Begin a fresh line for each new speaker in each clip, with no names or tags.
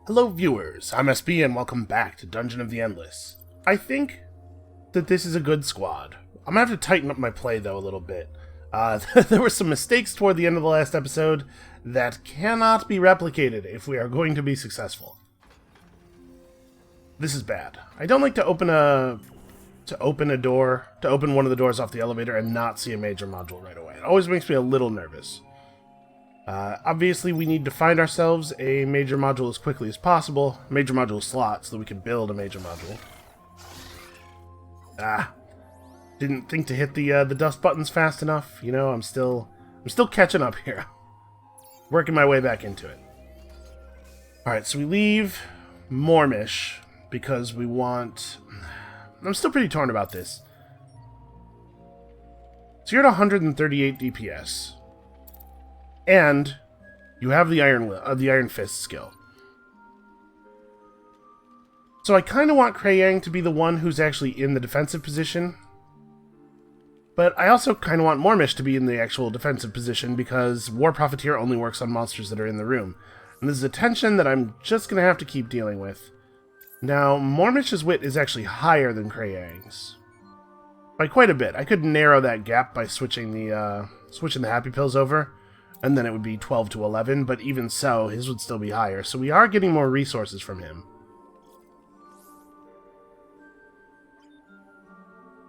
Hello viewers, I'm SB and welcome back to Dungeon of the Endless. I think that this is a good squad. I'm gonna have to tighten up my play though a little bit. There were some mistakes toward the end of the last episode that cannot be replicated if we are going to be successful. This is bad. I don't like to open one of the doors off the elevator and not see a major module right away. It always makes me a little nervous. Obviously, we need to find ourselves a major module as quickly as possible. Major module slot, so that we can build a major module. Didn't think to hit the dust buttons fast enough. You know, I'm still catching up here. Working my way back into it. Alright, so we leave Mormish because we want... I'm still pretty torn about this. So you're at 138 DPS. And you have the Iron Fist skill. So I kind of want Krayang to be the one who's actually in the defensive position. But I also kind of want Mormish to be in the actual defensive position because War Profiteer only works on monsters that are in the room. And this is a tension that I'm just going to have to keep dealing with. Now, Mormish's wit is actually higher than Krayang's. By quite a bit. I could narrow that gap by switching the Happy Pills over. And then it would be 12 to 11, but even so, his would still be higher. So we are getting more resources from him.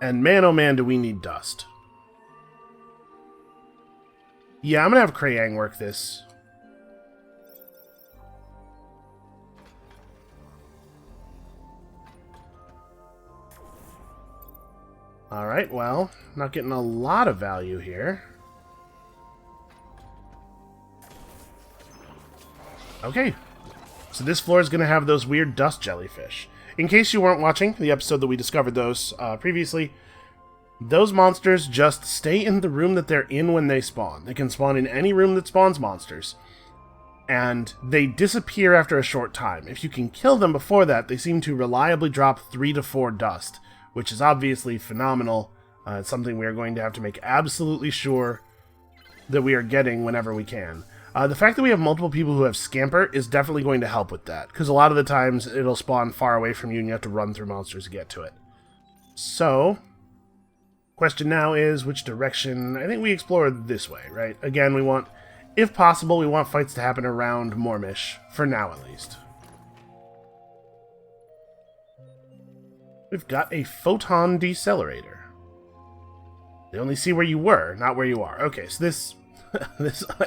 And man, oh man, do we need dust. Yeah, I'm going to have Krayang work this. Alright, well, not getting a lot of value here. Okay, so this floor is going to have those weird dust jellyfish. In case you weren't watching the episode that we discovered those previously, those monsters just stay in the room that they're in when they spawn. They can spawn in any room that spawns monsters, and they disappear after a short time. If you can kill them before that, they seem to reliably drop 3 to 4 dust, which is obviously phenomenal. It's something we are going to have to make absolutely sure that we are getting whenever we can. The fact that we have multiple people who have Scamper is definitely going to help with that, because a lot of the times it'll spawn far away from you and you have to run through monsters to get to it. So, question now is, which direction? I think we explore this way, right? Again, we want, if possible, we want fights to happen around Mormish, for now at least. We've got a photon decelerator. They only see where you were, not where you are. Okay, so this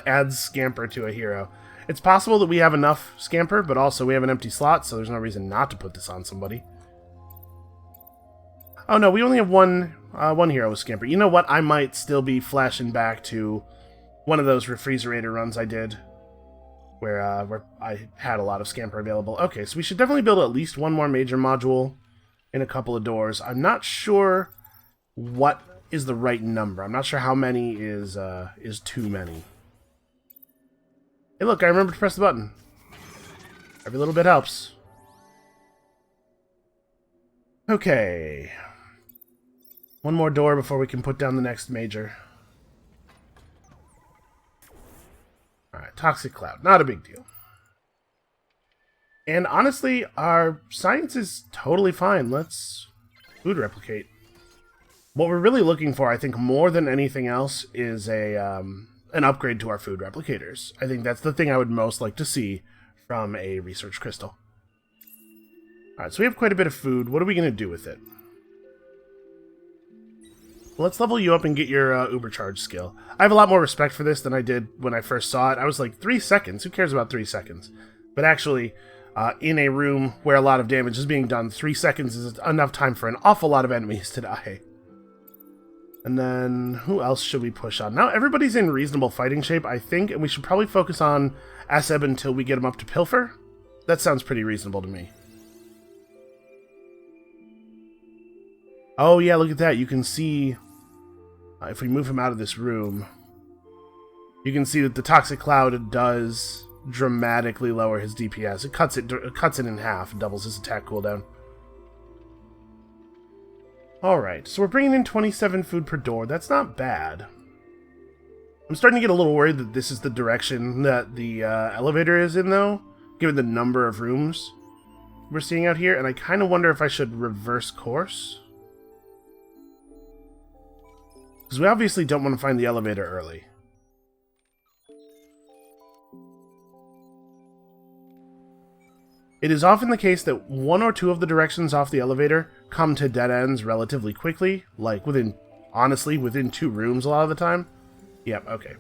adds Scamper to a hero. It's possible that we have enough Scamper, but also we have an empty slot, so there's no reason not to put this on somebody. Oh no, we only have one hero with Scamper. You know what? I might still be flashing back to one of those refrigerator runs I did, where I had a lot of Scamper available. Okay, so we should definitely build at least one more major module in a couple of doors. I'm not sure what is the right number. I'm not sure how many is too many. Hey look, I remember to press the button. Every little bit helps. Okay. One more door before we can put down the next major. Alright, Toxic Cloud. Not a big deal. And honestly, our science is totally fine. Let's food replicate. What we're really looking for, I think, more than anything else, is an upgrade to our food replicators. I think that's the thing I would most like to see from a research crystal. Alright, so we have quite a bit of food. What are we going to do with it? Well, let's level you up and get your Ubercharge skill. I have a lot more respect for this than I did when I first saw it. I was like, 3 seconds? Who cares about 3 seconds? But actually, in a room where a lot of damage is being done, 3 seconds is enough time for an awful lot of enemies to die. And then, who else should we push on? Now, everybody's in reasonable fighting shape, I think, and we should probably focus on Aseb until we get him up to Pilfer. That sounds pretty reasonable to me. Oh, yeah, look at that. You can see, if we move him out of this room, you can see that the Toxic Cloud does dramatically lower his DPS. It cuts it in half and doubles his attack cooldown. Alright, so we're bringing in 27 food per door. That's not bad. I'm starting to get a little worried that this is the direction that the elevator is in, though. given the number of rooms we're seeing out here, and I kind of wonder if I should reverse course. Because we obviously don't want to find the elevator early. It is often the case that one or two of the directions off the elevator come to dead ends relatively quickly, like honestly, within 2 rooms a lot of the time. Yep, okay.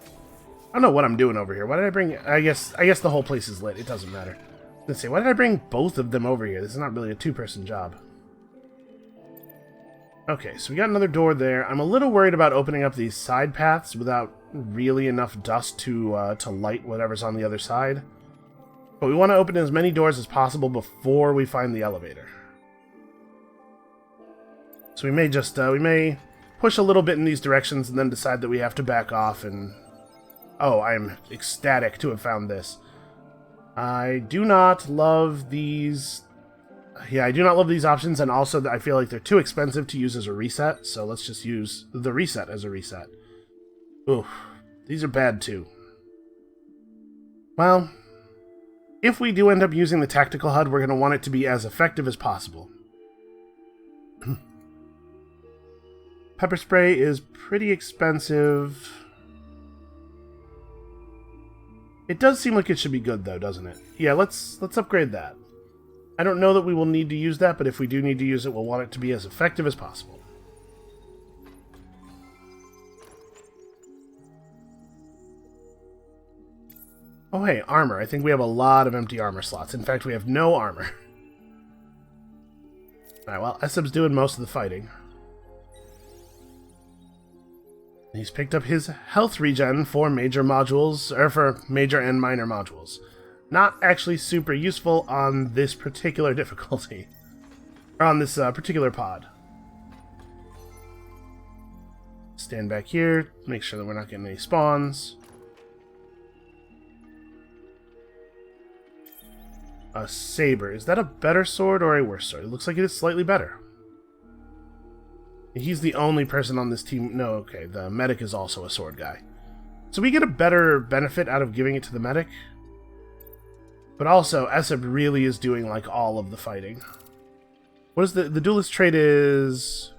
I don't know what I'm doing over here. Why did I bring... I guess the whole place is lit. It doesn't matter. Let's see, why did I bring both of them over here? This is not really a 2-person job. Okay, so we got another door there. I'm a little worried about opening up these side paths without really enough dust to light whatever's on the other side. But we want to open as many doors as possible before we find the elevator. So we may just, we may push a little bit in these directions and then decide that we have to back off and... Oh, I am ecstatic to have found this. I do not love these... Yeah, I do not love these options, and also I feel like they're too expensive to use as a reset, so let's just use the reset as a reset. Ooh, these are bad too. Well... If we do end up using the tactical HUD, we're going to want it to be as effective as possible. Pepper spray is pretty expensive. It does seem like it should be good, though, doesn't it? Yeah, let's upgrade that. I don't know that we will need to use that, but if we do need to use it, we'll want it to be as effective as possible. Oh hey, armor. I think we have a lot of empty armor slots. In fact, we have no armor. Alright, well, Eseb's doing most of the fighting. He's picked up his health regen for major modules, or for major and minor modules. Not actually super useful on this particular difficulty. Or on this particular pod. Stand back here, make sure that we're not getting any spawns. A saber. Is that a better sword or a worse sword? It looks like it is slightly better. He's the only person on this team... No, okay, the medic is also a sword guy. So we get a better benefit out of giving it to the medic. But also, Eseb really is doing, like, all of the fighting. What is the duelist trait is...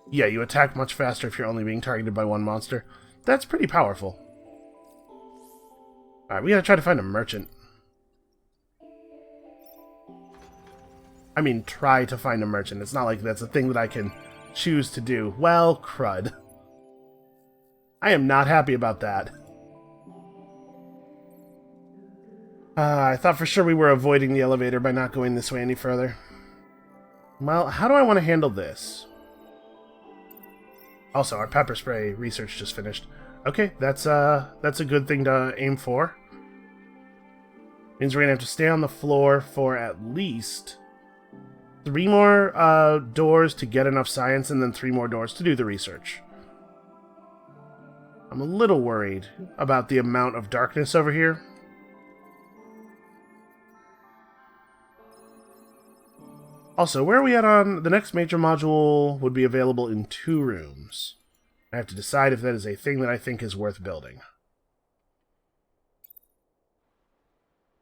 Yeah, you attack much faster if you're only being targeted by one monster. That's pretty powerful. Alright, we gotta try to find a merchant. I mean, try to find a merchant. It's not like that's a thing that I can choose to do. Well, crud. I am not happy about that. I thought for sure we were avoiding the elevator by not going this way any further. Well, how do I want to handle this? Also, our pepper spray research just finished. Okay, that's a good thing to aim for. Means we're gonna have to stay on the floor for at least 3 more doors to get enough science, and then 3 more doors to do the research. I'm a little worried about the amount of darkness over here. Also, where are we at on... The next major module would be available in 2 rooms. I have to decide if that is a thing that I think is worth building.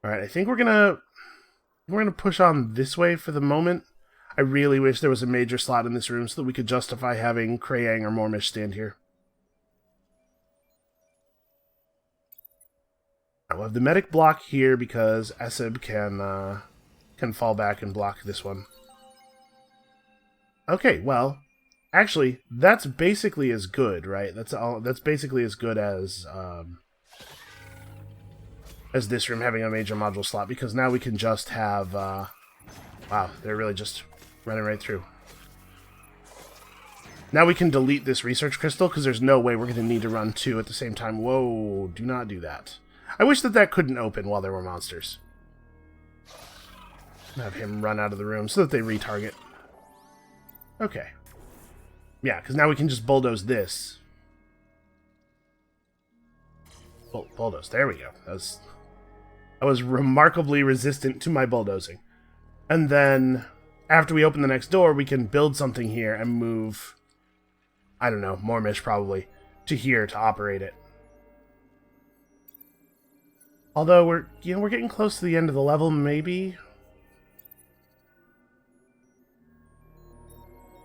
Alright, I think we're gonna push on this way for the moment. I really wish there was a major slot in this room so that we could justify having Krayang or Mormish stand here. We'll have the medic block here because Eseb can fall back and block this one. Okay, well, actually, that's basically as good, right? That's basically as good as this room having a major module slot, because now we can just have... wow, they're really just running right through. Now we can delete this research crystal, because there's no way we're going to need to run 2 at the same time. Whoa, do not do that. I wish that couldn't open while there were monsters. Have him run out of the room so that they retarget. Okay. Yeah, because now we can just bulldoze this. Bulldoze. There we go. That was remarkably resistant to my bulldozing. And then, after we open the next door, we can build something here and move, I don't know, Mormish probably, to here to operate it. Although we're getting close to the end of the level, maybe.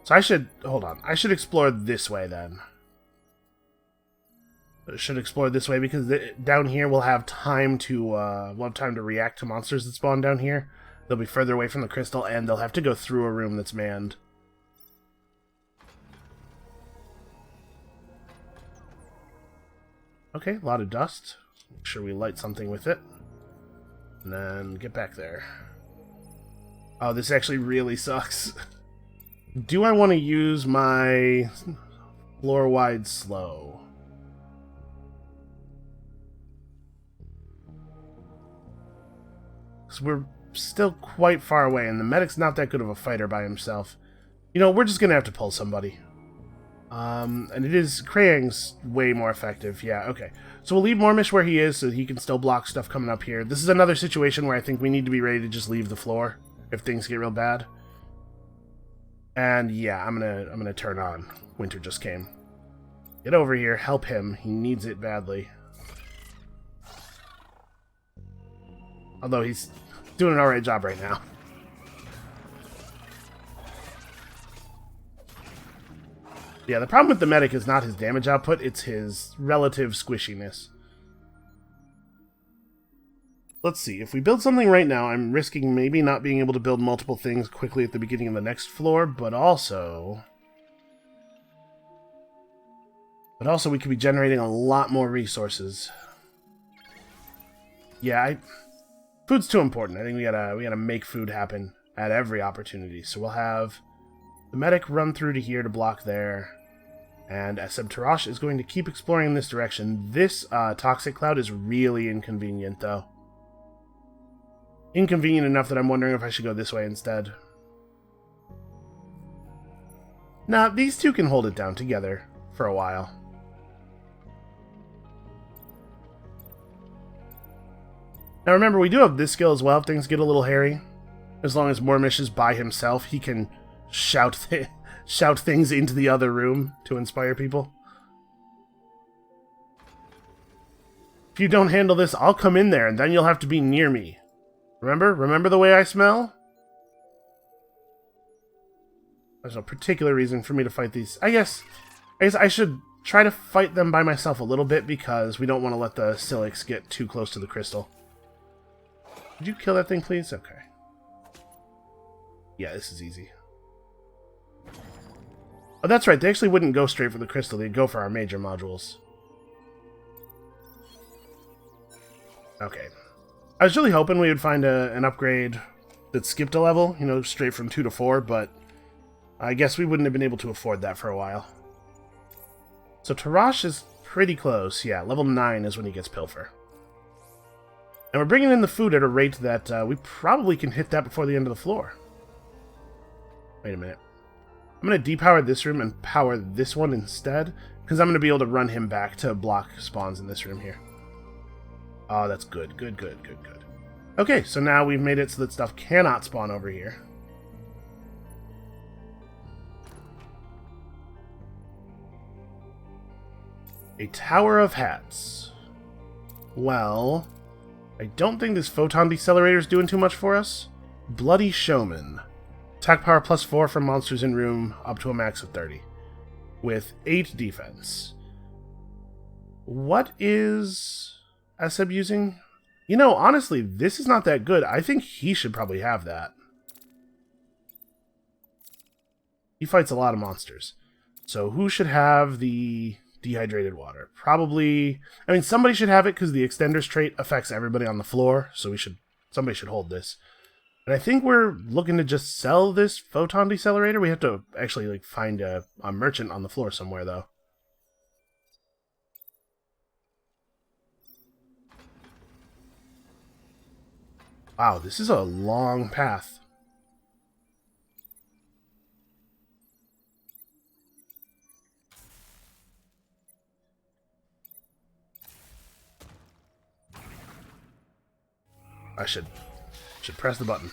So I should hold on. I should explore this way then. I should explore this way because down here we'll have time to react to monsters that spawn down here. They'll be further away from the crystal, and they'll have to go through a room that's manned. Okay, a lot of dust. Make sure we light something with it. And then get back there. Oh, this actually really sucks. Do I want to use my floor-wide slow? Because we're still quite far away, and the medic's not that good of a fighter by himself. You know, we're just going to have to pull somebody. And it is... Krayang's way more effective. Yeah, okay. So we'll leave Mormish where he is so that he can still block stuff coming up here. This is another situation where I think we need to be ready to just leave the floor if things get real bad. And yeah, I'm gonna turn on Winter Just Came. Get over here, help him. He needs it badly. Although he's doing an alright job right now. Yeah, the problem with the medic is not his damage output, it's his relative squishiness. Let's see, if we build something right now, I'm risking maybe not being able to build multiple things quickly at the beginning of the next floor, but also we could be generating a lot more resources. Yeah, food's too important. I think we gotta make food happen at every opportunity. So we'll have the medic run through to here to block there. And SM Tarash is going to keep exploring in this direction. This toxic cloud is really inconvenient, though. Inconvenient enough that I'm wondering if I should go this way instead. Nah, these two can hold it down together for a while. Now remember, we do have this skill as well if things get a little hairy. As long as Mormish is by himself, he can shout things into the other room to inspire people. If you don't handle this, I'll come in there and then you'll have to be near me. Remember? Remember the way I smell? There's no particular reason for me to fight these. I guess I should try to fight them by myself a little bit because we don't want to let the Silix get too close to the crystal. Would you kill that thing, please? Okay. Yeah, this is easy. Oh, that's right. They actually wouldn't go straight for the crystal. They'd go for our major modules. Okay. I was really hoping we would find an upgrade that skipped a level, you know, straight from 2 to 4, but I guess we wouldn't have been able to afford that for a while. So Tarash is pretty close. Yeah, level 9 is when he gets Pilfer. And we're bringing in the food at a rate that we probably can hit that before the end of the floor. Wait a minute. I'm going to depower this room and power this one instead, because I'm going to be able to run him back to block spawns in this room here. Oh, that's good. Good, good, good, good. Okay, so now we've made it so that stuff cannot spawn over here. A Tower of Hats. Well, I don't think this Photon Decelerator is doing too much for us. Bloody Showman. Attack power +4 from monsters in room up to a max of 30. With 8 defense. What is Eseb using? You know, honestly, this is not that good. I think he should probably have that. He fights a lot of monsters. So who should have the dehydrated water? Probably... I mean, somebody should have it because the extenders trait affects everybody on the floor. So somebody should hold this. And I think we're looking to just sell this Photon Decelerator. We have to actually find a merchant on the floor somewhere, though. Wow, this is a long path. I should press the button.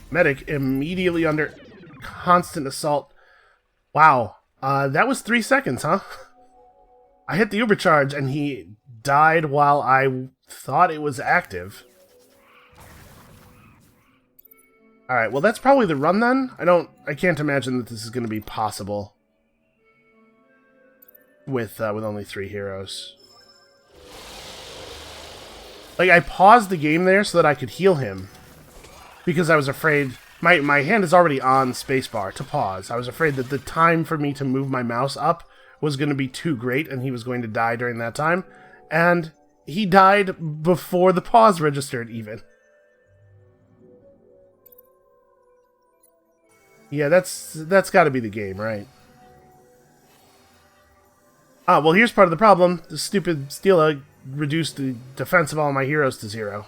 Medic immediately under constant assault. Wow, that was 3 seconds, huh? I hit the Uber charge and he died while I thought it was active. Alright, well that's probably the run then. I can't imagine that this is going to be possible with only 3 heroes. Like, I paused the game there so that I could heal him. Because I was afraid... My hand is already on spacebar to pause. I was afraid that the time for me to move my mouse up was going to be too great and he was going to die during that time. And he died before the pause registered, even. Yeah, that's got to be the game, right? Ah, well, here's part of the problem. The stupid Steela reduced the defense of all my heroes to 0.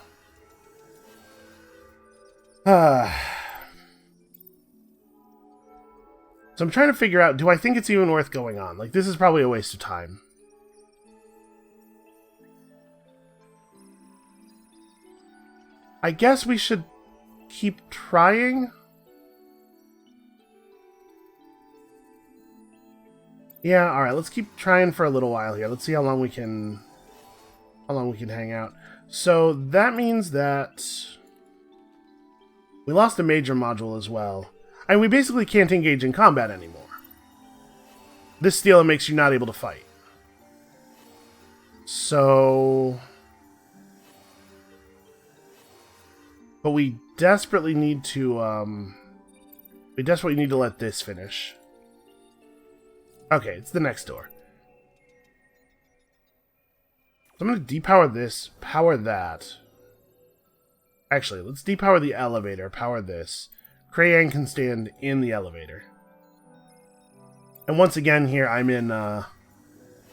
So I'm trying to figure out, do I think it's even worth going on? Like, this is probably a waste of time. I guess we should keep trying. Yeah, alright, let's keep trying for a little while here. Let's see how long we can hang out. So that means that we lost a major module as well. And we basically can't engage in combat anymore. This Steela makes you not able to fight. So... But we desperately need to, let this finish. Okay, it's the next door. So I'm going to depower this, power that. Actually, let's depower the elevator, power this. Crayan can stand in the elevator. And once again here, I'm in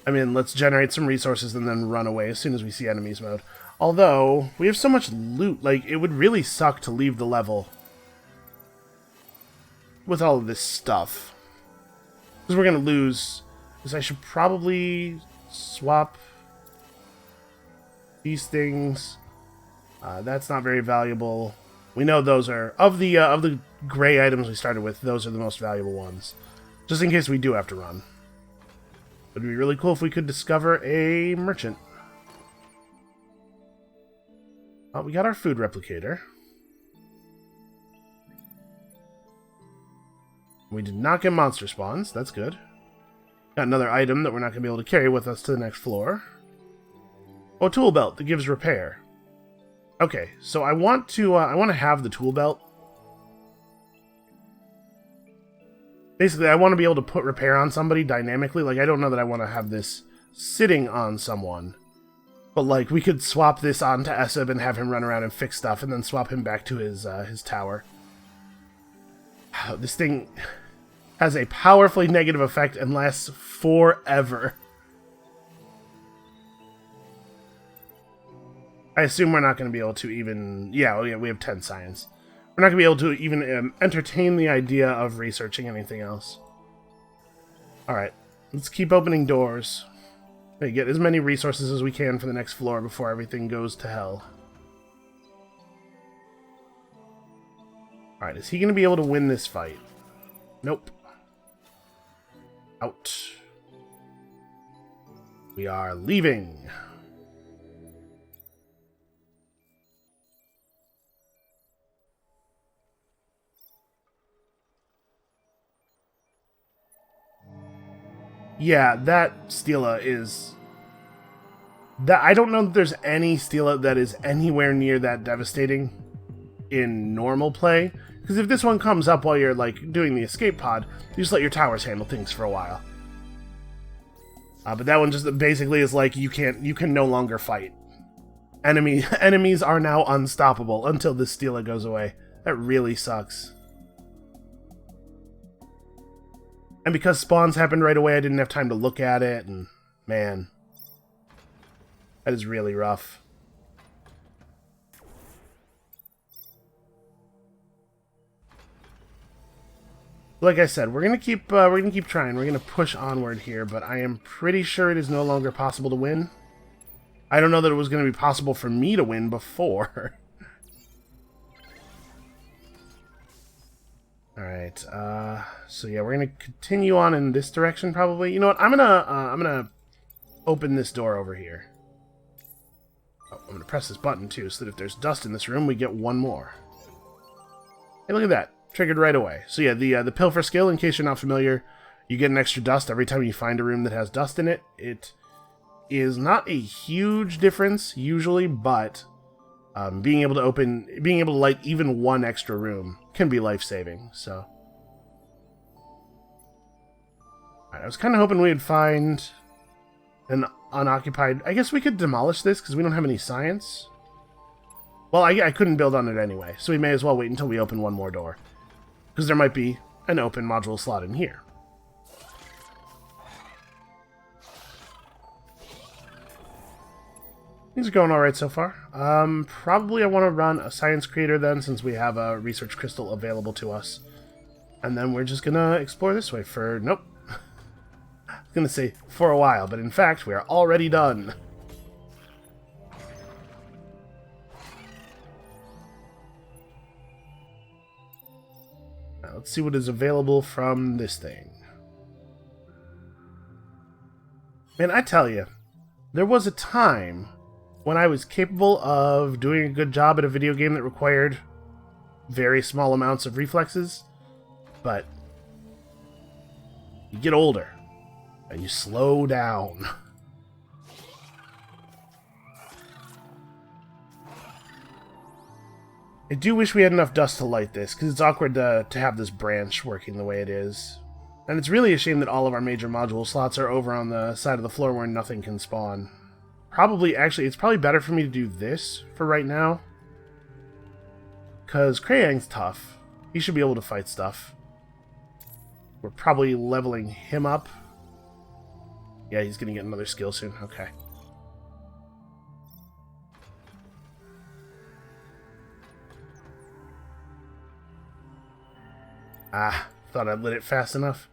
let's generate some resources and then run away as soon as we see enemies mode. Although, we have so much loot, like, it would really suck to leave the level with all of this stuff. Because we're going to lose. Because I should probably swap these things. That's not very valuable. We know those are, of the gray items we started with, those are the most valuable ones. Just in case we do have to run. It would be really cool if we could discover a merchant. We got our food replicator. We did not get monster spawns. That's good. Got another item that we're not going to be able to carry with us to the next floor. Oh, a tool belt that gives repair. Okay, so I want to have the tool belt. Basically, I want to be able to put repair on somebody dynamically. Like, I don't know that I want to have this sitting on someone. But, like, we could swap this onto Eseb and have him run around and fix stuff, and then swap him back to his tower. This thing has a powerfully negative effect and lasts forever. I assume we're not going to be able to even... Yeah, we have 10 science. We're not going to be able to even entertain the idea of researching anything else. Alright, let's keep opening doors. Get as many resources as we can for the next floor before everything goes to hell. Alright, is he going to be able to win this fight? Nope. Out. We are leaving. Yeah, that Steela is... I don't know that there's any Steela that is anywhere near that devastating in normal play. Because if this one comes up while you're, like, doing the escape pod, you just let your towers handle things for a while. But that one just basically is like, you can no longer fight. Enemies are now unstoppable until this Steela goes away. That really sucks. And because spawns happened right away, I didn't have time to look at it, and man, that is really rough. Like I said, we're gonna keep trying. We're gonna push onward here, but I am pretty sure it is no longer possible to win. I don't know that it was gonna be possible for me to win before. Alright, so yeah, we're gonna continue on in this direction, probably. You know what, I'm gonna open this door over here. Oh, I'm going to press this button, too, so that if there's dust in this room, we get one more. Hey, look at that. Triggered right away. So yeah, the Pilfer skill, in case you're not familiar, you get an extra dust every time you find a room that has dust in it. It is not a huge difference, usually, but being able to light even one extra room can be life-saving, so. Alright, I was kind of hoping we'd find an unoccupied... I guess we could demolish this, because we don't have any science. Well, I couldn't build on it anyway, so we may as well wait until we open one more door. Because there might be an open module slot in here. Things are going alright so far. Probably I want to run a science creator then, since we have a research crystal available to us. And then we're just going to explore this way for... Nope. I was going to say for a while, but in fact, we are already done. Now, let's see what is available from this thing. Man, I tell you, there was a time when I was capable of doing a good job at a video game that required very small amounts of reflexes, but you get older, and you slow down. I do wish we had enough dust to light this, because it's awkward to have this branch working the way it is. And it's really a shame that all of our major module slots are over on the side of the floor where nothing can spawn. Actually, it's probably better for me to do this for right now. Because Krayang's tough. He should be able to fight stuff. We're probably leveling him up. Yeah, he's going to get another skill soon. Okay. Ah, thought I'd lit it fast enough.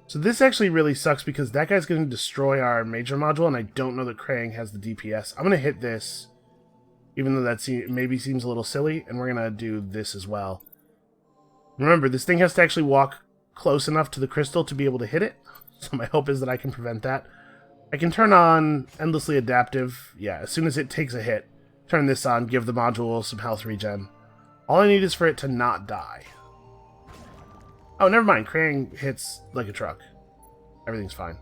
So this actually really sucks because that guy's going to destroy our major module, and I don't know that Krayang has the DPS. I'm going to hit this, even though that maybe seems a little silly, and we're going to do this as well. Remember, this thing has to actually walk close enough to the crystal to be able to hit it, so my hope is that I can prevent that. I can turn on Endlessly Adaptive. Yeah, as soon as it takes a hit, turn this on, give the module some health regen. All I need is for it to not die. Oh, never mind. Krayang hits like a truck. Everything's fine.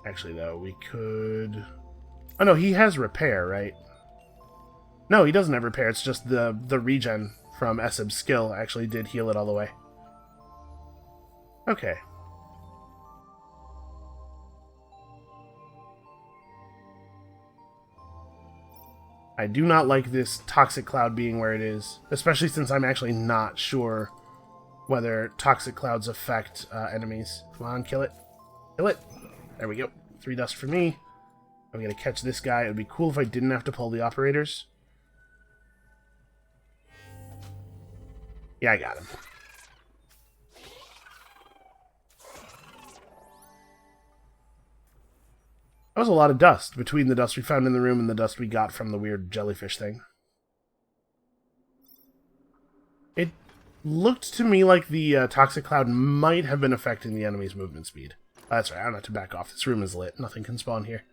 Actually, though, we could... Oh, no, he has repair, right? No, he doesn't have repair. It's just the regen from Esseb's skill actually did heal it all the way. Okay. I do not like this toxic cloud being where it is, especially since I'm actually not sure whether toxic clouds affect enemies. Come on, kill it. Kill it. There we go. 3 dust for me. I'm going to catch this guy. It would be cool if I didn't have to pull the operators. Yeah, I got him. That was a lot of dust between the dust we found in the room and the dust we got from the weird jellyfish thing. It looked to me like the toxic cloud might have been affecting the enemy's movement speed. That's right, I don't have to back off. This room is lit. Nothing can spawn here.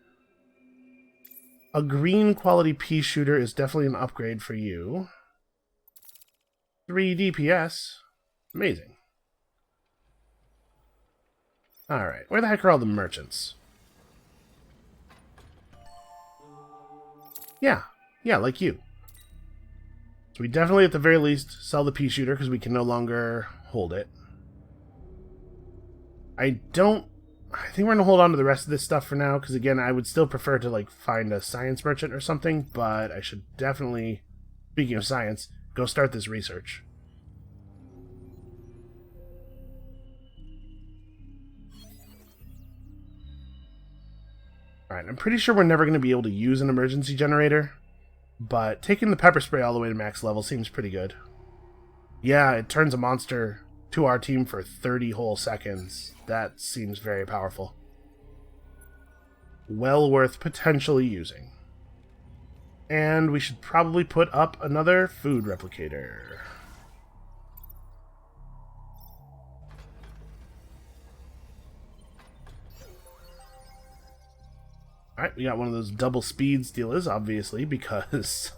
A green quality pea shooter is definitely an upgrade for you. 3 DPS. Amazing. Alright, where the heck are all the merchants? Yeah, like you. So we definitely, at the very least, sell the pea shooter because we can no longer hold it. I think we're going to hold on to the rest of this stuff for now, because again, I would still prefer to like find a science merchant or something, but I should definitely, speaking of science, go start this research. Alright, I'm pretty sure we're never going to be able to use an emergency generator, but taking the pepper spray all the way to max level seems pretty good. Yeah, it turns a monster to our team for 30 whole seconds. That seems very powerful. Well worth potentially using. And we should probably put up another food replicator. Alright, we got one of those double speed stealers, obviously, because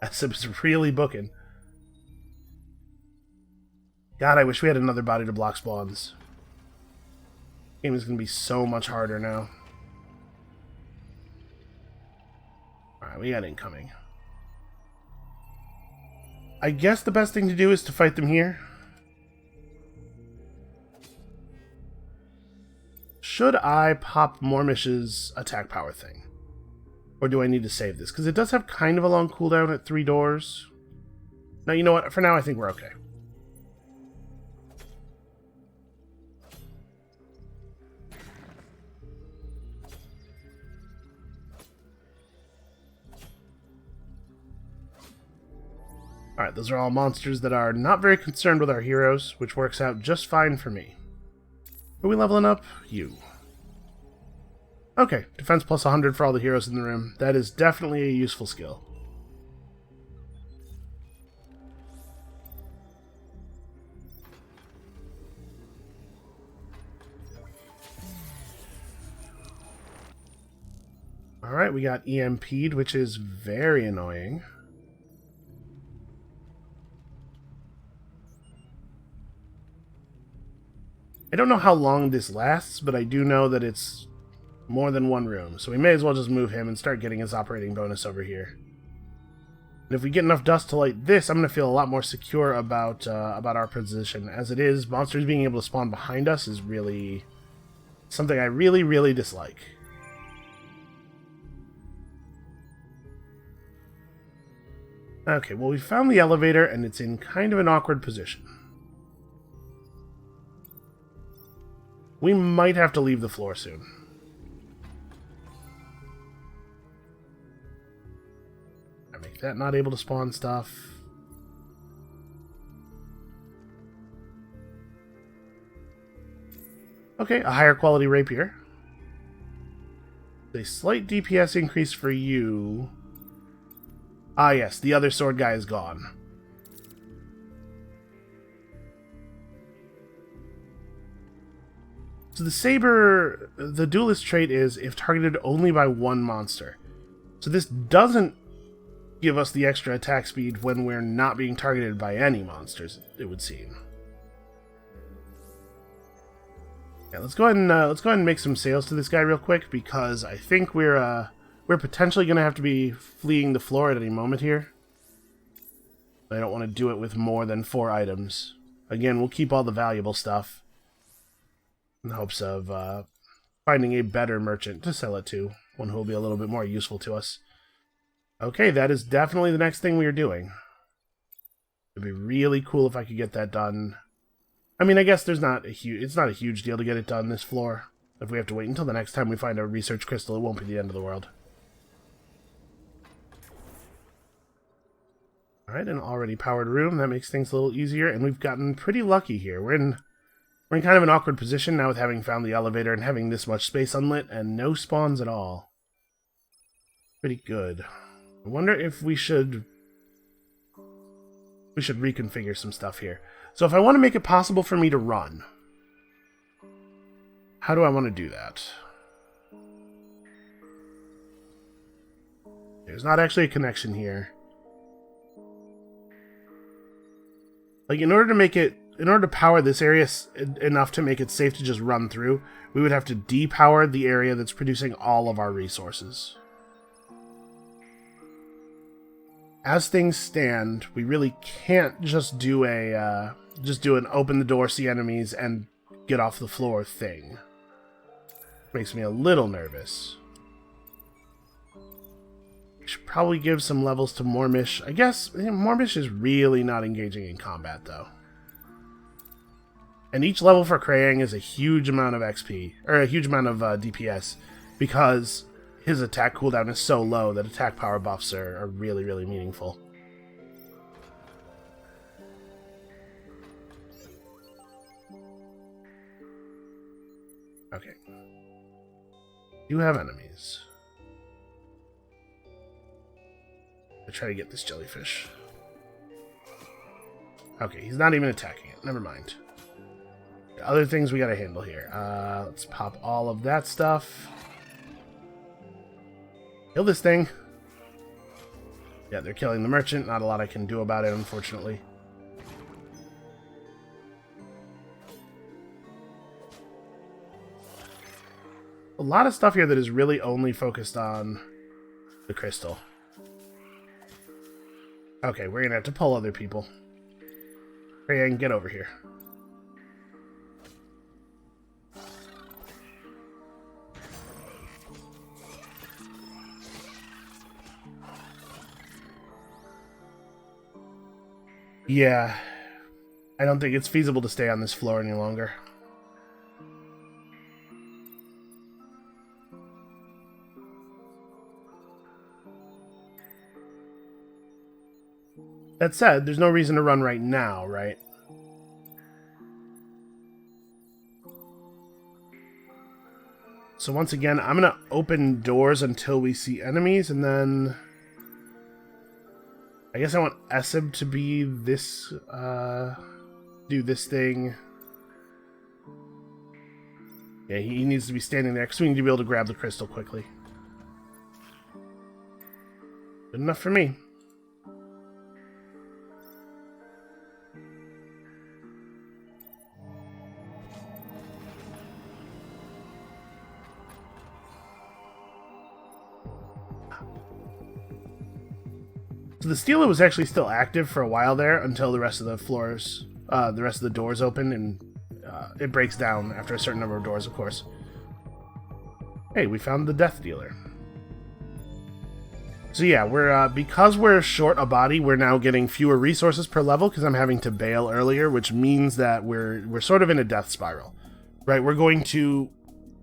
Esib is really booking. God, I wish we had another body to block spawns. Game is going to be so much harder now. Alright, we got incoming. I guess the best thing to do is to fight them here. Should I pop Mormish's attack power thing? Or do I need to save this? Because it does have kind of a long cooldown at 3 doors. Now, you know what? For now, I think we're okay. Alright, those are all monsters that are not very concerned with our heroes, which works out just fine for me. Are we leveling up? You. Okay, defense plus 100 for all the heroes in the room. That is definitely a useful skill. Alright, we got EMP'd, which is very annoying. I don't know how long this lasts, but I do know that it's more than one room, so we may as well just move him and start getting his operating bonus over here. And if we get enough dust to light this, I'm going to feel a lot more secure about our position. As it is, monsters being able to spawn behind us is really something I really, really dislike. Okay, well, we found the elevator, and it's in kind of an awkward position. We might have to leave the floor soon. I make that not able to spawn stuff. Okay, a higher quality rapier. A slight DPS increase for you. Ah yes, the other sword guy is gone. So the saber, the duelist trait is if targeted only by one monster. So this doesn't give us the extra attack speed when we're not being targeted by any monsters, it would seem. Yeah, let's go ahead and make some sales to this guy real quick, because I think we're potentially going to have to be fleeing the floor at any moment here. I don't want to do it with more than 4 items. Again, we'll keep all the valuable stuff in hopes of finding a better merchant to sell it to, one who will be a little bit more useful to us. Okay, that is definitely the next thing we are doing. It'd be really cool if I could get that done. I mean, I guess it's not a huge deal to get it done this floor. If we have to wait until the next time we find a research crystal, it won't be the end of the world. Alright, an already powered room. That makes things a little easier, and we've gotten pretty lucky here. We're in kind of an awkward position now with having found the elevator and having this much space unlit and no spawns at all. Pretty good. I wonder if we should reconfigure some stuff here. So if I want to make it possible for me to run, how do I want to do that? There's not actually a connection here. Like, in order to power this area enough to make it safe to just run through, we would have to depower the area that's producing all of our resources. As things stand, we really can't just do an open the door, see enemies, and get off the floor thing. Makes me a little nervous. We should probably give some levels to Mormish. I guess Mormish is really not engaging in combat, though. And each level for Krayang is a huge amount of XP, or a huge amount of DPS, because his attack cooldown is so low that attack power buffs are really, really meaningful. Okay. You have enemies. I try to get this jellyfish. Okay, he's not even attacking it. Never mind. Other things we gotta handle here. Let's pop all of that stuff. Kill this thing. Yeah, they're killing the merchant. Not a lot I can do about it, unfortunately. A lot of stuff here that is really only focused on the crystal. Okay, we're gonna have to pull other people. Rayan, get over here. Yeah, I don't think it's feasible to stay on this floor any longer. That said, there's no reason to run right now, right? So once again, I'm going to open doors until we see enemies, and then... I guess I want Esib to be this, do this thing. Yeah, he needs to be standing there, because we need to be able to grab the crystal quickly. Good enough for me. So the Steeler was actually still active for a while there until the rest of the floors, the rest of the doors open, and it breaks down after a certain number of doors, of course. Hey, we found the Death Dealer. So yeah, we're because we're short a body, we're now getting fewer resources per level because I'm having to bail earlier, which means that we're sort of in a death spiral, right? We're going to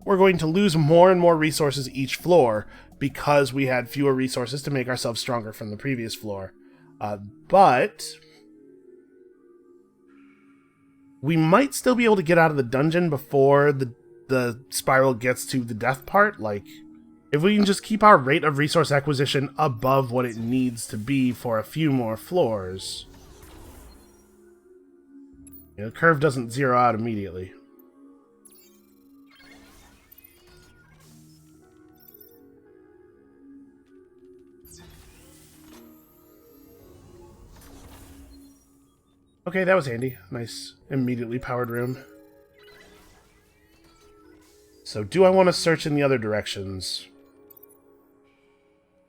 lose more and more resources each floor because we had fewer resources to make ourselves stronger from the previous floor. But we might still be able to get out of the dungeon before the spiral gets to the death part. Like, if we can just keep our rate of resource acquisition above what it needs to be for a few more floors, you know, the curve doesn't zero out immediately. Okay, that was handy. Nice, immediately powered room. So, do I want to search in the other directions?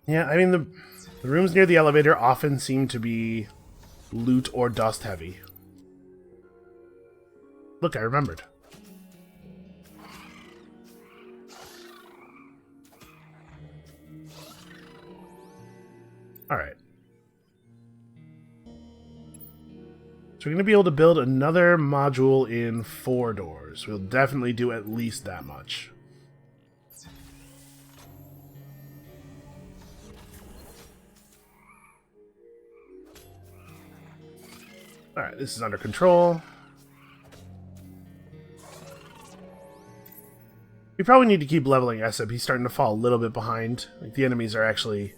Yeah, I mean, the rooms near the elevator often seem to be loot or dust heavy. Look, I remembered. Alright. So we're going to be able to build another module in 4 doors. We'll definitely do at least that much. Alright, this is under control. We probably need to keep leveling Esib. He's starting to fall a little bit behind. Like, the enemies are actually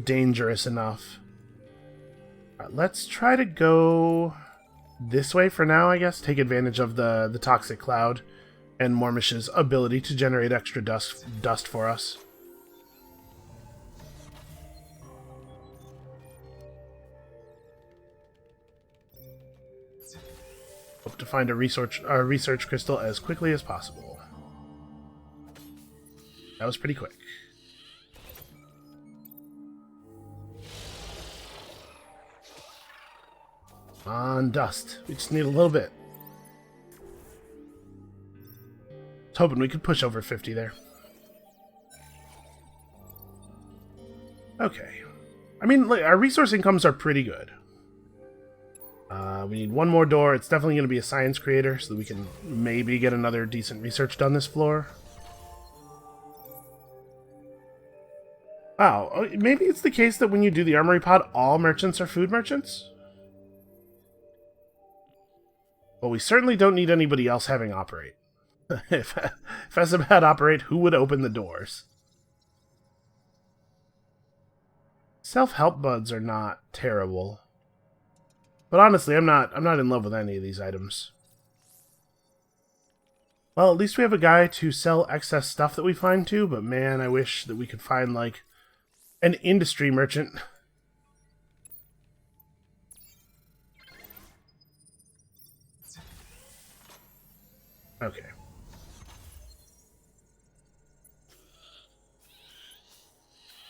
dangerous enough. Alright, let's try to go this way for now, I guess. Take advantage of the toxic cloud and Mormish's ability to generate extra dust for us. Hope to find a research crystal as quickly as possible. That was pretty quick. On dust. We just need a little bit. I was hoping we could push over 50 there. Okay. I mean, look, our resource incomes are pretty good. We need one more door. It's definitely going to be a science creator so that we can maybe get another decent research done this floor. Wow, maybe it's the case that when you do the armory pod, all merchants are food merchants? Well, we certainly don't need anybody else having operate. If Esib had operate, who would open the doors? Self-help buds are not terrible. But honestly, I'm not in love with any of these items. Well, at least we have a guy to sell excess stuff that we find to, but man, I wish that we could find, like, an industry merchant. Okay.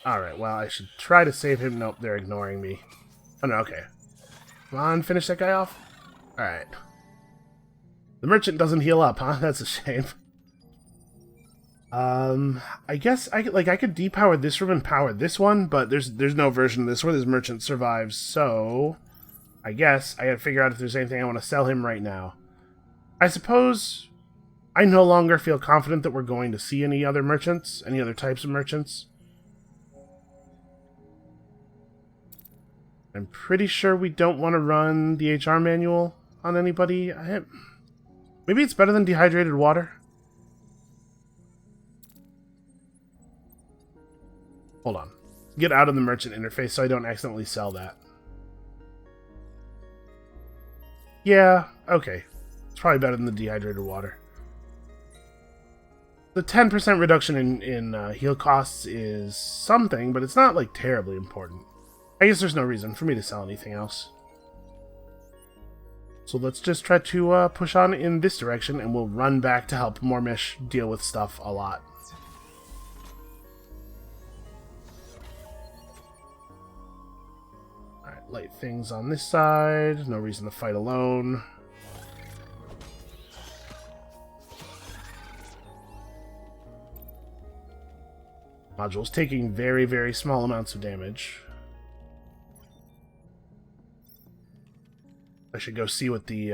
Alright, well, I should try to save him. Nope, they're ignoring me. Oh, no, okay. Come on, finish that guy off. Alright. The merchant doesn't heal up, huh? That's a shame. I guess I could depower this room and power this one, but there's no version of this where this merchant survives, so I guess I gotta figure out if there's anything I want to sell him right now. I suppose I no longer feel confident that we're going to see any other merchants, any other types of merchants. I'm pretty sure we don't want to run the HR manual on anybody. Maybe it's better than dehydrated water? Hold on. Get out of the merchant interface so I don't accidentally sell that. Yeah, okay. It's probably better than the dehydrated water. The 10% reduction in heal costs is something, but it's not, like, terribly important. I guess there's no reason for me to sell anything else. So let's just try to push on in this direction, and we'll run back to help Mormish deal with stuff a lot. Alright, light things on this side. No reason to fight alone. Module's taking very, very small amounts of damage. I should go see what the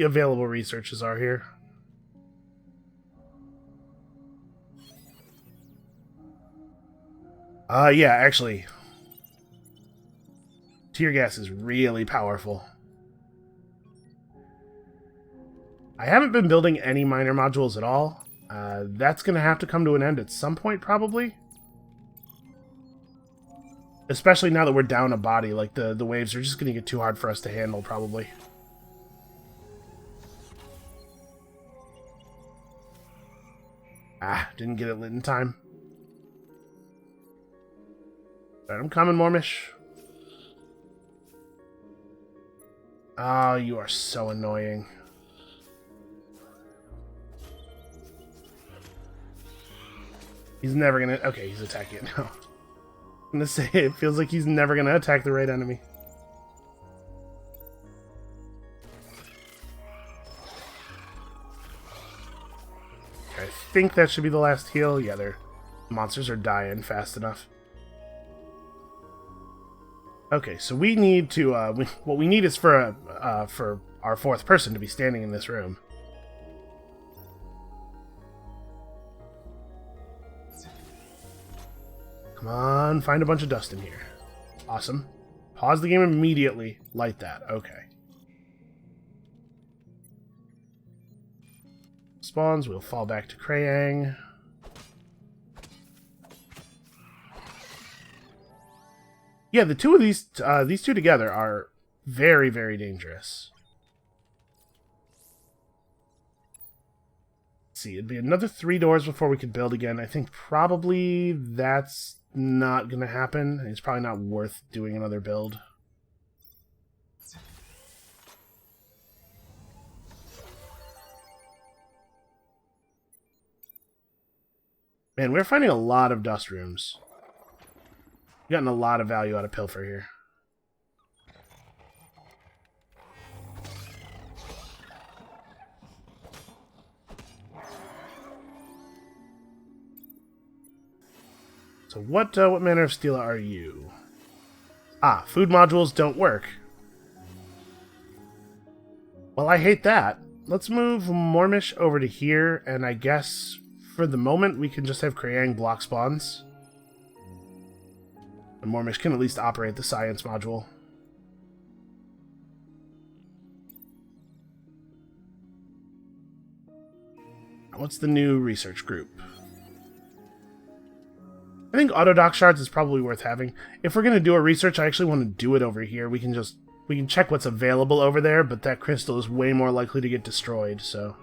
available researches are here. Yeah, actually, tear gas is really powerful. I haven't been building any miner modules at all. That's going to have to come to an end at some point, probably. Especially now that we're down a body, like the waves are just going to get too hard for us to handle, probably. Ah, didn't get it lit in time. Alright, I'm coming, Mormish. Oh, you are so annoying. He's never gonna... Okay, he's attacking it now. I'm gonna say, it feels like he's never gonna attack the right enemy. I think that should be the last heal. Yeah, their monsters are dying fast enough. Okay, so we need to, what we need is for our fourth person to be standing in this room. Come on, find a bunch of dust in here. Awesome. Pause the game immediately. Light that. Okay. Spawns, we'll fall back to Krayang. Yeah, the two of these two together are very, very dangerous. Let's see, it'd be another 3 doors before we could build again. I think probably that's not going to happen. It's probably not worth doing another build. Man, we're finding a lot of dust rooms. Gotten a lot of value out of Pilfer here. So what manner of steel are you? Ah, food modules don't work. Well, I hate that. Let's move Mormish over to here, and I guess for the moment we can just have Krayang block spawns. And Mormish can at least operate the science module. What's the new research group? I think auto dock shards is probably worth having. If we're going to do a research, I actually want to do it over here. We can check what's available over there, but that crystal is way more likely to get destroyed, so.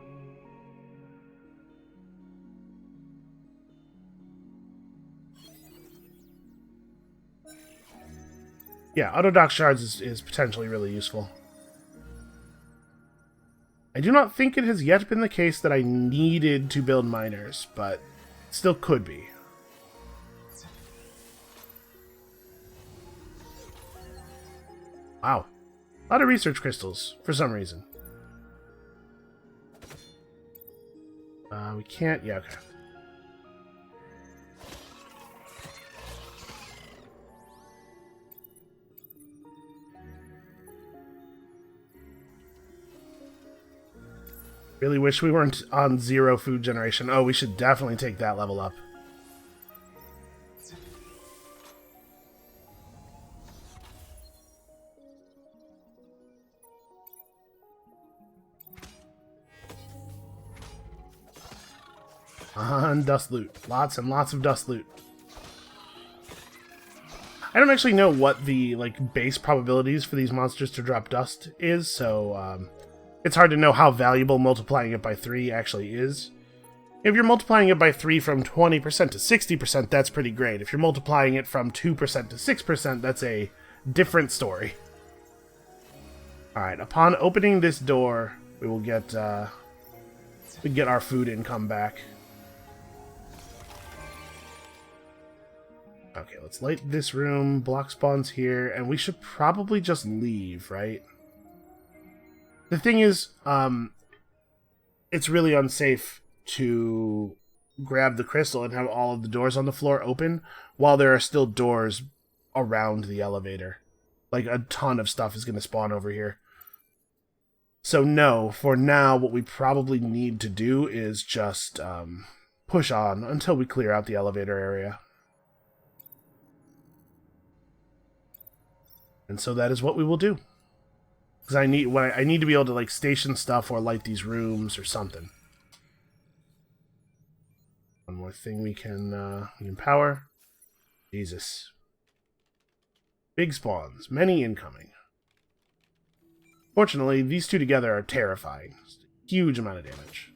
Yeah, auto-dock shards is potentially really useful. I do not think it has yet been the case that I needed to build miners, but it still could be. Wow. A lot of research crystals, for some reason. We can't... Yeah, okay. Really wish we weren't on 0 food generation. Oh, we should definitely take that level up. On dust loot. Lots and lots of dust loot. I don't actually know what the base probabilities for these monsters to drop dust is, so it's hard to know how valuable multiplying it by 3 actually is. If you're multiplying it by 3 from 20% to 60%, that's pretty great. If you're multiplying it from 2% to 6%, that's a different story. Alright, upon opening this door, we will get our food income back. Okay, let's light this room, block spawns here, and we should probably just leave, right? The thing is, it's really unsafe to grab the crystal and have all of the doors on the floor open while there are still doors around the elevator. Like, a ton of stuff is going to spawn over here. So no, for now, what we probably need to do is just push on until we clear out the elevator area. And so that is what we will do. Because I need to be able to station stuff or light these rooms or something. One more thing we can power. Jesus. Big spawns, many incoming. Fortunately, these two together are terrifying. Huge amount of damage.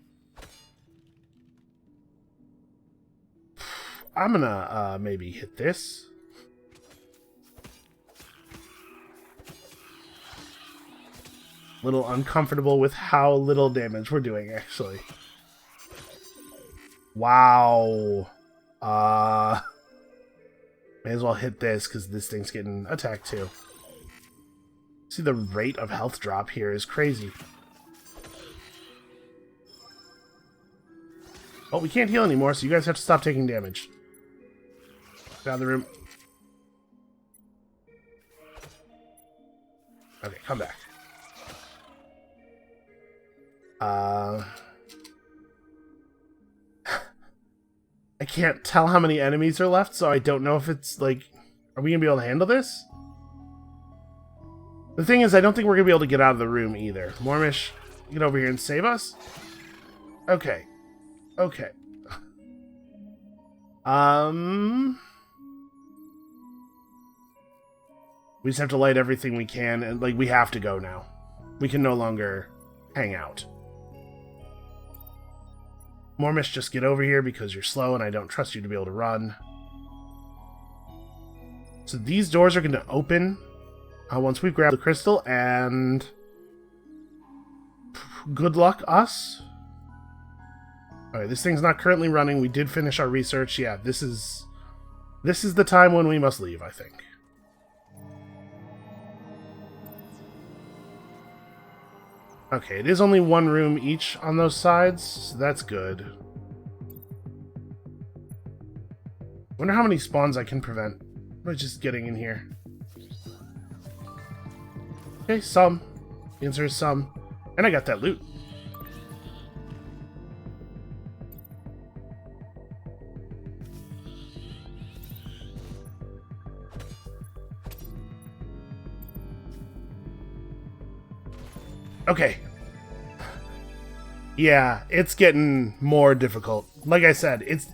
I'm gonna maybe hit this. Little uncomfortable with how little damage we're doing, actually. Wow. May as well hit this, because this thing's getting attacked, too. See, the rate of health drop here is crazy. Oh, we can't heal anymore, so you guys have to stop taking damage. Get out of the room. Okay, come back. I can't tell how many enemies are left, so I don't know if it's are we gonna be able to handle this? The thing is, I don't think we're gonna be able to get out of the room either. Mormish, get over here and save us? Okay. Okay. We just have to light everything we can, and we have to go now. We can no longer hang out. Mormish, just get over here because you're slow and I don't trust you to be able to run. So these doors are going to open once we've grabbed the crystal, and good luck us. Alright, this thing's not currently running. We did finish our research. Yeah, this is the time when we must leave, I think. Okay, it is only one room each on those sides, so that's good. Wonder how many spawns I can prevent by just getting in here. Okay, some. The answer is some. And I got that loot. Okay. Yeah, it's getting more difficult. Like I said, it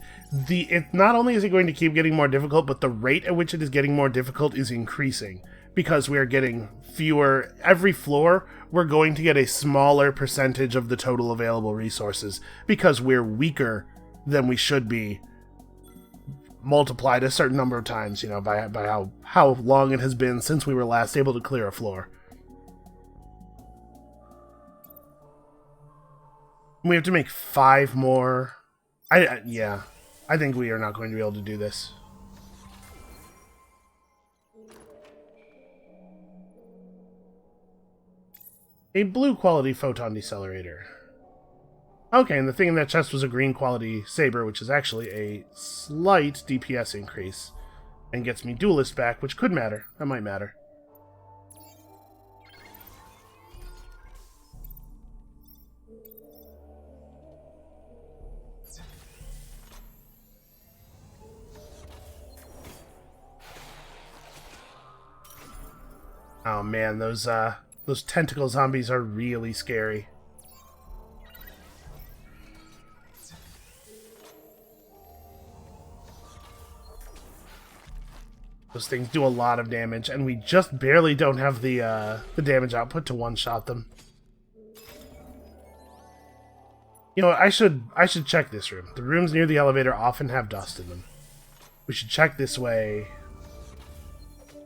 not only is it going to keep getting more difficult, but the rate at which it is getting more difficult is increasing because we are getting fewer. Every floor, we're going to get a smaller percentage of the total available resources because we're weaker than we should be multiplied a certain number of times, you know, by how long it has been since we were last able to clear a floor. We have to make 5 more. Yeah, I think we are not going to be able to do this. A blue quality photon decelerator. Okay, and the thing in that chest was a green quality saber, which is actually a slight DPS increase. And gets me duelist back, which could matter. That might matter. Oh man, those tentacle zombies are really scary. Those things do a lot of damage, and we just barely don't have the damage output to one-shot them. You know what, I should check this room. The rooms near the elevator often have dust in them. We should check this way.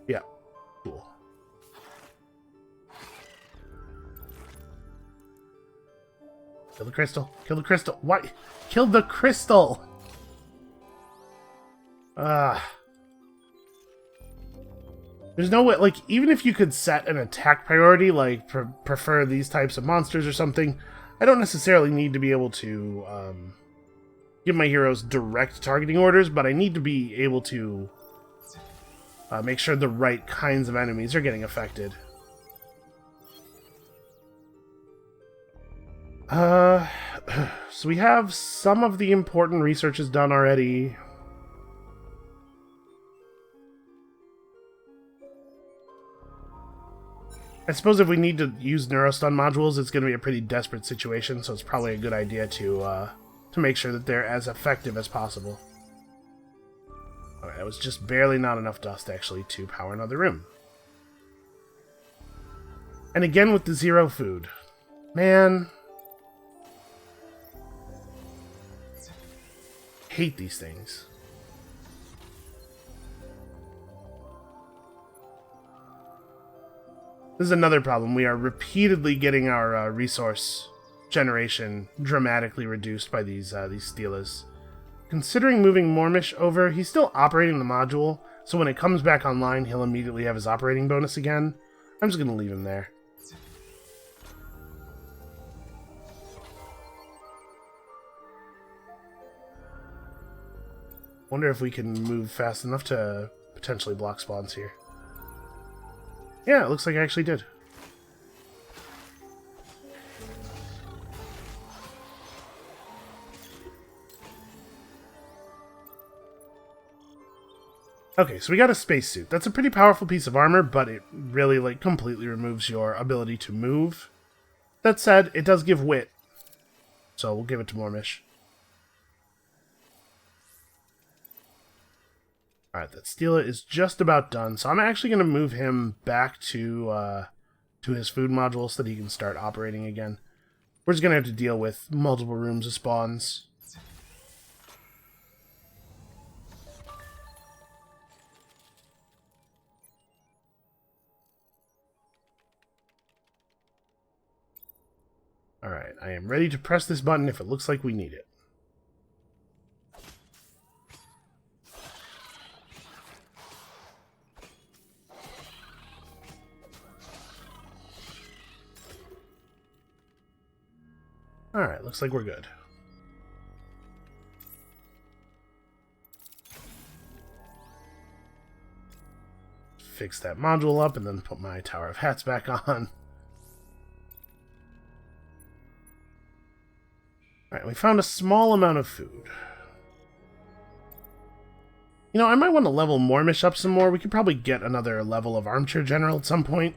Yeah, cool. Kill the crystal. Kill the crystal. Why? Kill the crystal! There's no way, like, even if you could set an attack priority, like, prefer these types of monsters or something, I don't necessarily need to be able to give my heroes direct targeting orders, but I need to be able to make sure the right kinds of enemies are getting affected. So we have some of the important researches done already. I suppose if we need to use neurostun modules, it's going to be a pretty desperate situation, so it's probably a good idea to make sure that they're as effective as possible. Alright, that was just barely not enough dust, actually, to power another room. And again with the 0 food. Man. Hate these things. This is another problem. We are repeatedly getting our resource generation dramatically reduced by these Steelas. Considering moving Mormish over, he's still operating the module, so when it comes back online, he'll immediately have his operating bonus again. I'm just going to leave him there. Wonder if we can move fast enough to potentially block spawns here. Yeah, it looks like I actually did. Okay, so we got a spacesuit. That's a pretty powerful piece of armor, but it really, like, completely removes your ability to move. That said, it does give wit. So we'll give it to Mormish. Alright, that Steela is just about done, so I'm actually going to move him back to his food module so that he can start operating again. We're just going to have to deal with multiple rooms of spawns. Alright, I am ready to press this button if it looks like we need it. Alright, looks like we're good. Fix that module up and then put my Tower of Hats back on. Alright, we found a small amount of food. You know, I might want to level Mormish up some more. We could probably get another level of Armchair General at some point.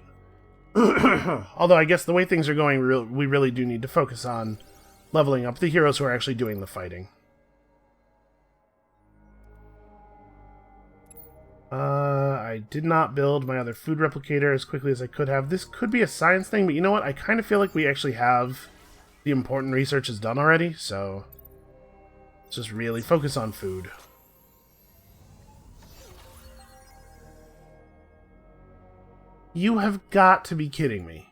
Although I guess the way things are going, we really do need to focus on leveling up the heroes who are actually doing the fighting. I did not build my other food replicator as quickly as I could have. This could be a science thing, but you know what? I kind of feel like we actually have the important research is done already, so let's just really focus on food. You have got to be kidding me.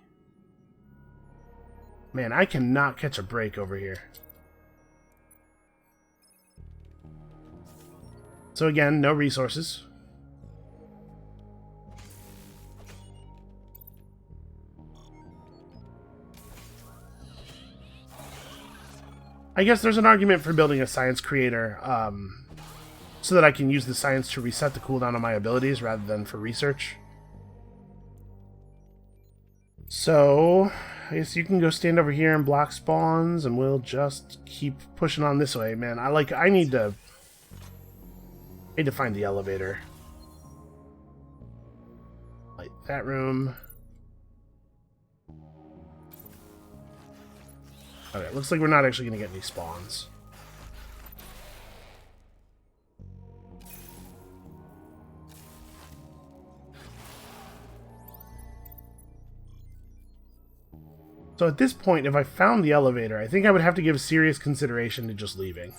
Man, I cannot catch a break over here. So again, no resources. I guess there's an argument for building a science creator, so that I can use the science to reset the cooldown on my abilities rather than for research. So, I guess you can go stand over here and block spawns, and we'll just keep pushing on this way, man. I need to find the elevator. Light that room. Okay, looks like we're not actually going to get any spawns. So at this point, if I found the elevator, I think I would have to give serious consideration to just leaving.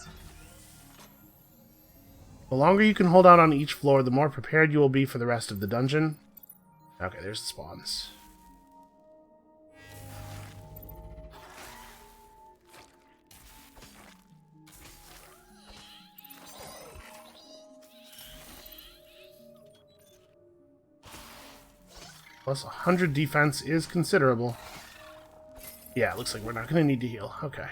The longer you can hold out on each floor, the more prepared you will be for the rest of the dungeon. Okay, there's the spawns. Plus 100 defense is considerable. Yeah, it looks like we're not going to need to heal. Okay.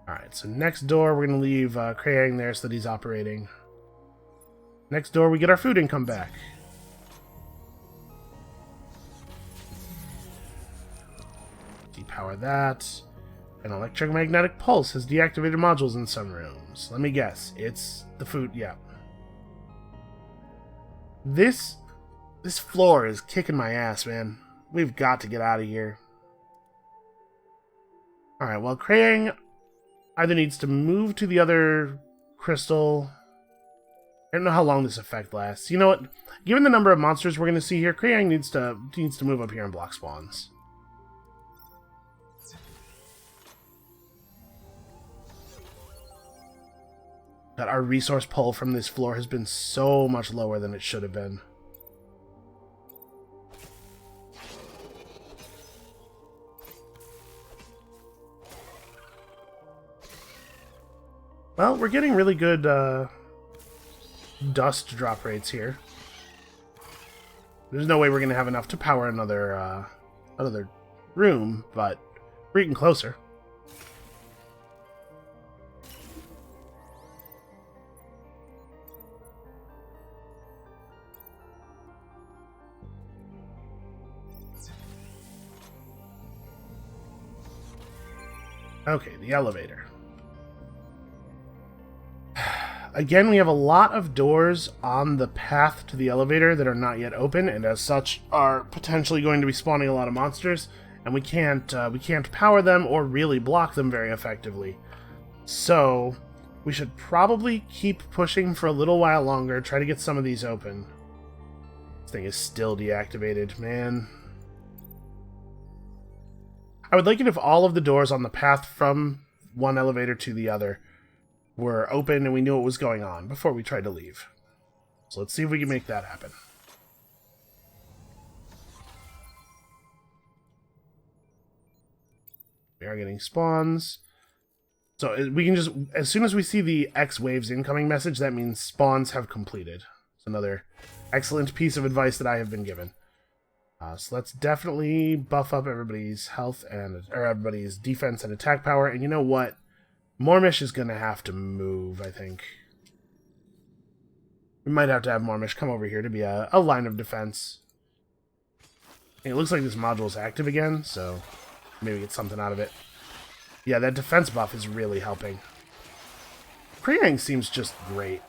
Alright, so next door we're going to leave Krayang there so that he's operating. Next door we get our food income back. Depower that. An electromagnetic pulse has deactivated modules in some rooms. Let me guess. It's the food, yeah. This floor is kicking my ass, man. We've got to get out of here. Alright, well, Krayang either needs to move to the other crystal. I don't know how long this effect lasts. You know what? Given the number of monsters we're going to see here, Krayang needs to move up here and block spawns. That our resource pull from this floor has been so much lower than it should have been. Well, we're getting really good dust drop rates here. There's no way we're going to have enough to power another room, but we're getting closer. Okay, the elevator. Again, we have a lot of doors on the path to the elevator that are not yet open, and as such are potentially going to be spawning a lot of monsters, and we can't power them or really block them very effectively. So we should probably keep pushing for a little while longer, try to get some of these open. This thing is still deactivated, man. I would like it if all of the doors on the path from one elevator to the other were open and we knew what was going on before we tried to leave. So let's see if we can make that happen. We are getting spawns. So we can just, as soon as we see the X waves incoming message, that means spawns have completed. It's another excellent piece of advice that I have been given. So let's definitely buff up everybody's health or everybody's defense and attack power. And you know what? Mormish is going to have to move, I think. We might have to have Mormish come over here to be a line of defense. It looks like this module is active again, so maybe get something out of it. Yeah, that defense buff is really helping. Krayang seems just great.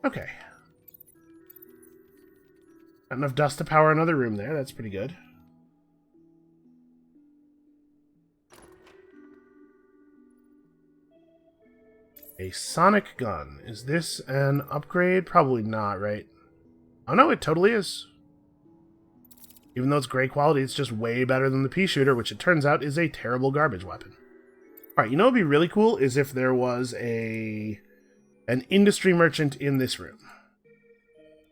Okay. Got enough dust to power another room there. That's pretty good. A sonic gun. Is this an upgrade? Probably not, right? Oh no, it totally is. Even though it's great quality, it's just way better than the pea shooter, which it turns out is a terrible garbage weapon. Alright, you know what would be really cool is if there was an industry merchant in this room.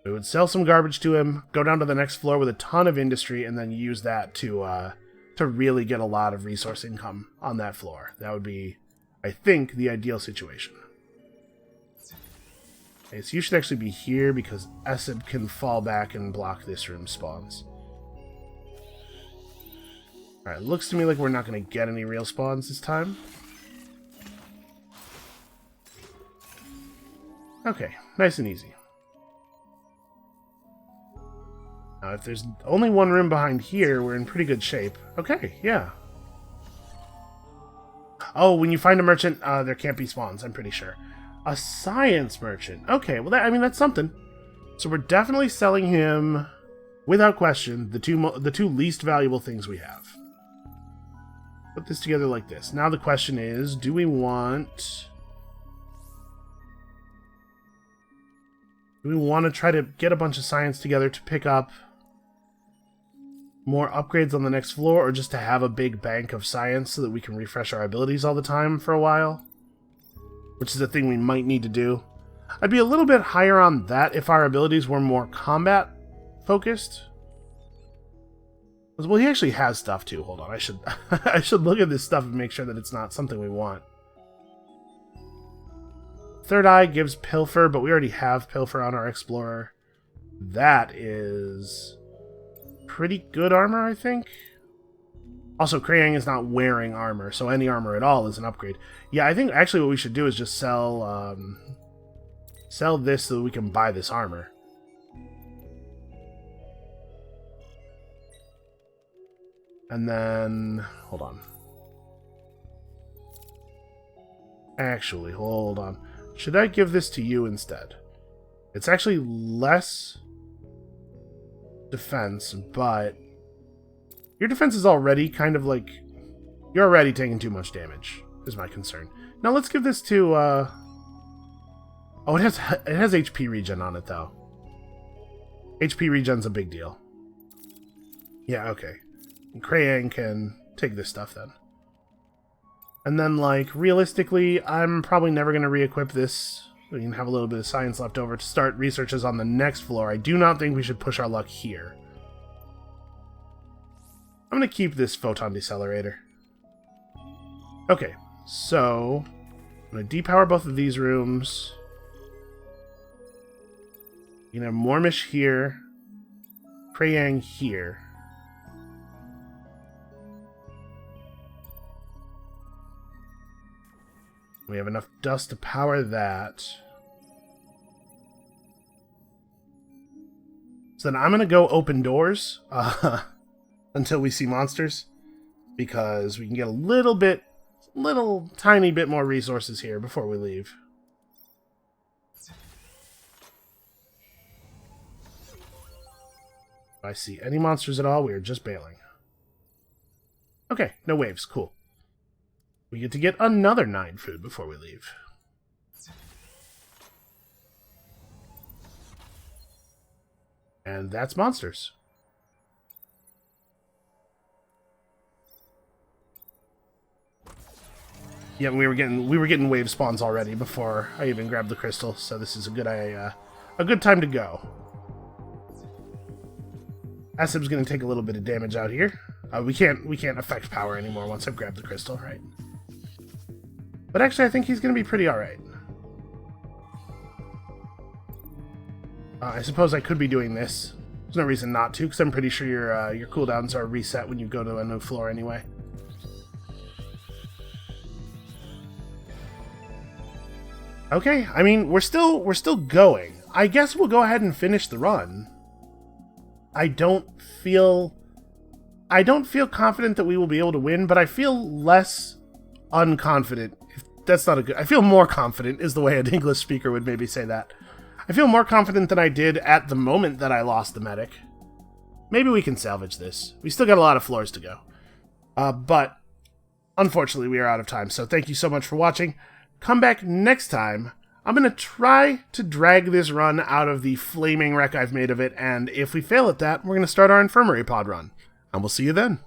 We would sell some garbage to him, go down to the next floor with a ton of industry, and then use that to really get a lot of resource income on that floor. That would be, I think, the ideal situation. Okay, so you should actually be here because Esib can fall back and block this room's spawns. Alright, looks to me like we're not going to get any real spawns this time. Okay, nice and easy. Now, if there's only one room behind here, we're in pretty good shape. Okay, yeah. Oh, when you find a merchant, there can't be spawns, I'm pretty sure. A science merchant. Okay, well, that's something. So we're definitely selling him, without question, the two least valuable things we have. Put this together like this. Now the question is, do we want to try to get a bunch of science together to pick up more upgrades on the next floor, or just to have a big bank of science so that we can refresh our abilities all the time for a while? Which is a thing we might need to do. I'd be a little bit higher on that if our abilities were more combat focused. Well, he actually has stuff too. Hold on, I should look at this stuff and make sure that it's not something we want. Third Eye gives Pilfer, but we already have Pilfer on our Explorer. That is pretty good armor, I think. Also, Krayang is not wearing armor, so any armor at all is an upgrade. Yeah, I think actually what we should do is just sell this so that we can buy this armor. And then, hold on. Actually, hold on. Should I give this to you instead? It's actually less defense, but your defense is already kind of like... You're already taking too much damage, is my concern. Now let's give this to, Oh, it has HP regen on it, though. HP regen's a big deal. Yeah, okay. Krayang can take this stuff, then. And then, like, realistically, I'm probably never going to re-equip this. We can have a little bit of science left over to start researches on the next floor. I do not think we should push our luck here. I'm going to keep this photon decelerator. Okay, so I'm going to depower both of these rooms. You can have Mormish here, Krayang here. We have enough dust to power that. So then I'm going to go open doors until we see monsters, because we can get a little tiny bit more resources here before we leave. If I see any monsters at all, we are just bailing. Okay, no waves, cool. We get to get another 9 food before we leave. And that's monsters. Yeah, we were getting wave spawns already before I even grabbed the crystal, so this is a good time to go. Asib's gonna take a little bit of damage out here. We can't affect power anymore once I've grabbed the crystal, right? But actually, I think he's gonna be pretty alright. I suppose I could be doing this. There's no reason not to, because I'm pretty sure your cooldowns are reset when you go to a new floor anyway. Okay, I mean, we're still going. I guess we'll go ahead and finish the run. I don't feel confident that we will be able to win, but I feel less unconfident. If that's not a good... I feel more confident is the way an English speaker would maybe say that. I feel more confident than I did at the moment that I lost the medic. Maybe we can salvage this. We still got a lot of floors to go. But unfortunately, we are out of time, so thank you so much for watching. Come back next time I'm going to try to drag this run out of the flaming wreck I've made of it, and if we fail at that, we're going to start our infirmary pod run. And we'll see you then.